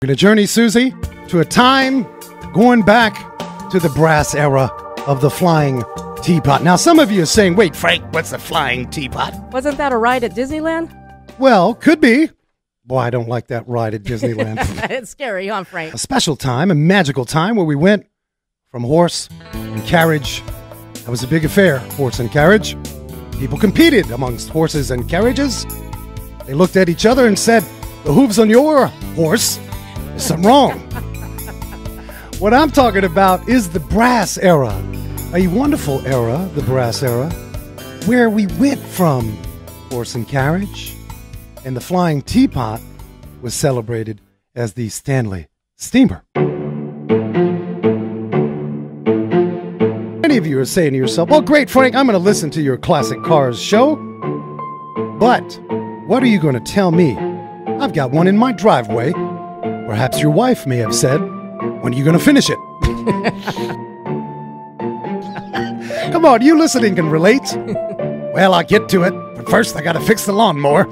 We're going to journey, Susie, to a time going back to the brass era of the flying teapot. Now, some of you are saying, wait, Frank, what's the flying teapot? Wasn't that a ride at Disneyland? Well, could be. Boy, I don't like that ride at Disneyland. It's scary, huh, Frank? A special time, a magical time where we went from horse and carriage. That was a big affair, horse and carriage. People competed amongst horses and carriages. They looked at each other and said, the hooves on your horse, there's something wrong. What I'm talking about is the brass era. A wonderful era, the brass era, where we went from horse and carriage, and the flying teapot was celebrated as the Stanley Steamer. Many of you are saying to yourself, well, great, Frank, I'm going to listen to your Classic Cars show. But what are you going to tell me? I've got one in my driveway. Perhaps your wife may have said, when are you going to finish it? Come on, you listening can relate. Well, I'll get to it, but first I got to fix the lawnmower.